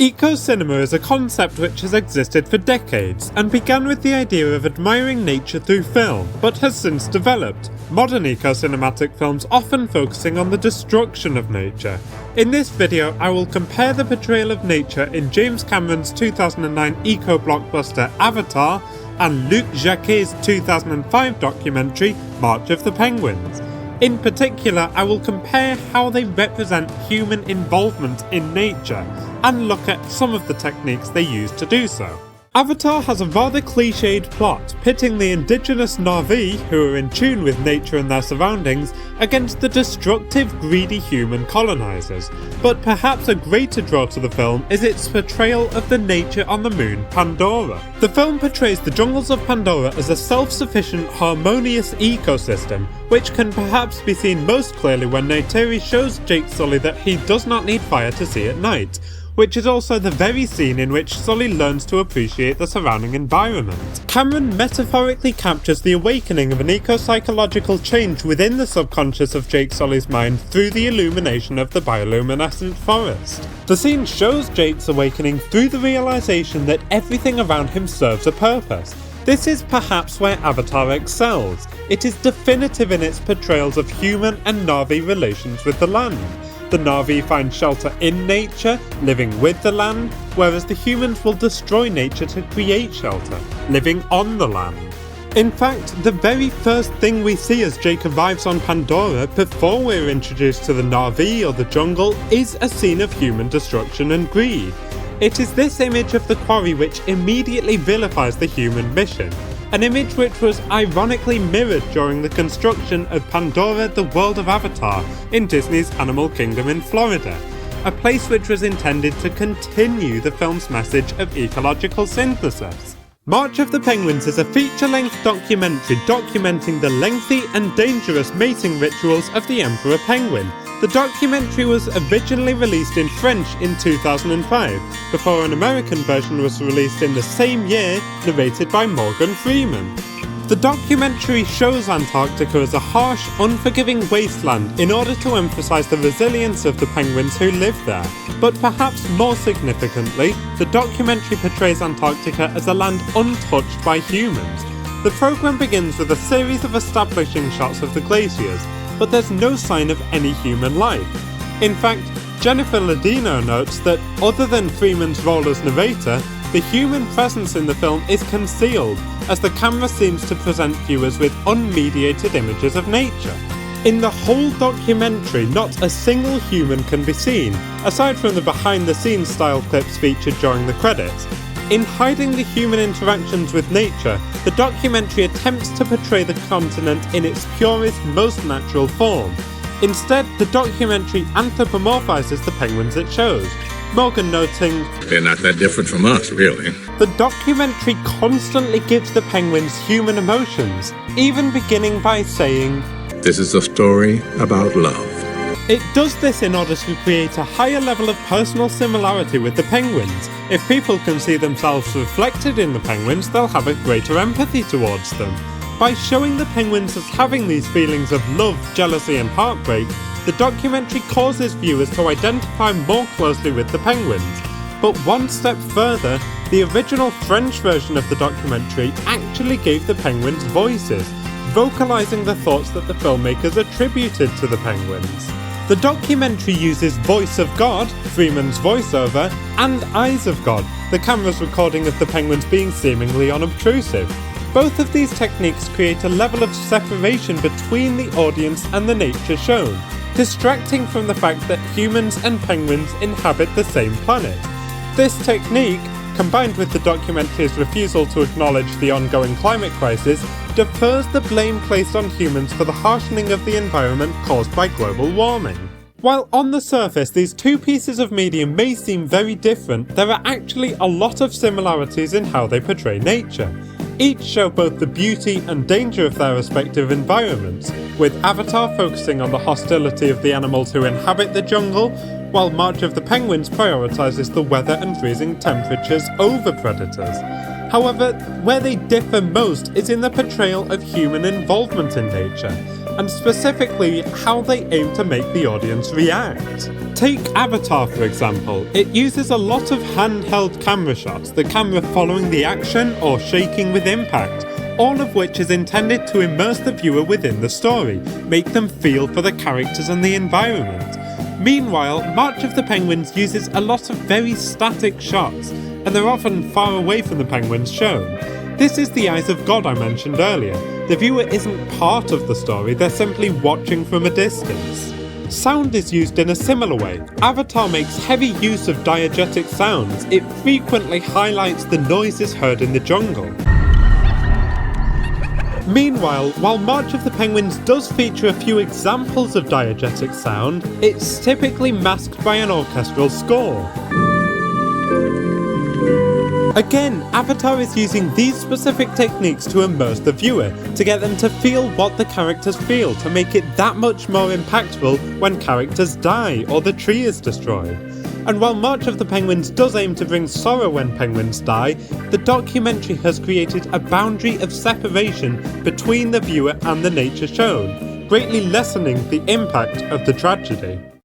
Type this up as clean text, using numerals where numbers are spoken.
Eco-cinema is a concept which has existed for decades and began with the idea of admiring nature through film, but has since developed. Modern eco-cinematic films often focusing on the destruction of nature. In this video, I will compare the portrayal of nature in James Cameron's 2009 eco-blockbuster Avatar and Luc Jacquet's 2005 documentary March of the Penguins. In particular, I will compare how they represent human involvement in nature and look at some of the techniques they use to do so. Avatar has a rather cliched plot, pitting the indigenous Na'vi, who are in tune with nature and their surroundings, against the destructive, greedy human colonizers. But perhaps a greater draw to the film is its portrayal of the nature on the moon Pandora. The film portrays the jungles of Pandora as a self-sufficient, harmonious ecosystem, which can perhaps be seen most clearly when Neytiri shows Jake Sully that he does not need fire to see at night, which is also the very scene in which Sully learns to appreciate the surrounding environment. Cameron metaphorically captures the awakening of an eco-psychological change within the subconscious of Jake Sully's mind through the illumination of the bioluminescent forest. The scene shows Jake's awakening through the realization that everything around him serves a purpose. This is perhaps where Avatar excels. It is definitive in its portrayals of human and Na'vi relations with the land. The Na'vi find shelter in nature, living with the land, whereas the humans will destroy nature to create shelter, living on the land. In fact, the very first thing we see as Jake arrives on Pandora before we're introduced to the Na'vi or the jungle is a scene of human destruction and greed. It is this image of the quarry which immediately vilifies the human mission. An image which was ironically mirrored during the construction of Pandora: The World of Avatar in Disney's Animal Kingdom in Florida, a place which was intended to continue the film's message of ecological synthesis. March of the Penguins is a feature-length documentary documenting the lengthy and dangerous mating rituals of the emperor penguin. The documentary was originally released in French in 2005, before an American version was released in the same year, narrated by Morgan Freeman. The documentary shows Antarctica as a harsh, unforgiving wasteland in order to emphasize the resilience of the penguins who live there. But perhaps more significantly, the documentary portrays Antarctica as a land untouched by humans. The program begins with a series of establishing shots of the glaciers, but there's no sign of any human life. In fact, Jennifer Ladino notes that, other than Freeman's role as narrator, the human presence in the film is concealed, as the camera seems to present viewers with unmediated images of nature. In the whole documentary, not a single human can be seen, aside from the behind-the-scenes style clips featured during the credits. In hiding the human interactions with nature, the documentary attempts to portray the continent in its purest, most natural form. Instead, the documentary anthropomorphizes the penguins it shows, Morgan noting, "They're not that different from us, really." The documentary constantly gives the penguins human emotions, even beginning by saying, "This is a story about love." It does this in order to create a higher level of personal similarity with the penguins. If people can see themselves reflected in the penguins, they'll have a greater empathy towards them. By showing the penguins as having these feelings of love, jealousy and heartbreak, the documentary causes viewers to identify more closely with the penguins. But one step further, the original French version of the documentary actually gave the penguins voices, vocalizing the thoughts that the filmmakers attributed to the penguins. The documentary uses Voice of God, Freeman's voiceover, and Eyes of God, the camera's recording of the penguins being seemingly unobtrusive. Both of these techniques create a level of separation between the audience and the nature shown, distracting from the fact that humans and penguins inhabit the same planet. This technique, combined with the documentary's refusal to acknowledge the ongoing climate crisis, defers the blame placed on humans for the harshening of the environment caused by global warming. While on the surface these two pieces of media may seem very different, there are actually a lot of similarities in how they portray nature. Each show both the beauty and danger of their respective environments, with Avatar focusing on the hostility of the animals who inhabit the jungle, while March of the Penguins prioritizes the weather and freezing temperatures over predators. However, where they differ most is in the portrayal of human involvement in nature, and specifically how they aim to make the audience react. Take Avatar for example. It uses a lot of handheld camera shots, the camera following the action or shaking with impact, all of which is intended to immerse the viewer within the story, make them feel for the characters and the environment. Meanwhile, March of the Penguins uses a lot of very static shots, and they're often far away from the penguins shown. This is the eyes of God I mentioned earlier. The viewer isn't part of the story, they're simply watching from a distance. Sound is used in a similar way. Avatar makes heavy use of diegetic sounds. It frequently highlights the noises heard in the jungle. Meanwhile, while March of the Penguins does feature a few examples of diegetic sound, it's typically masked by an orchestral score. Again, Avatar is using these specific techniques to immerse the viewer, to get them to feel what the characters feel, to make it that much more impactful when characters die or the tree is destroyed. And while March of the Penguins does aim to bring sorrow when penguins die, the documentary has created a boundary of separation between the viewer and the nature shown, greatly lessening the impact of the tragedy.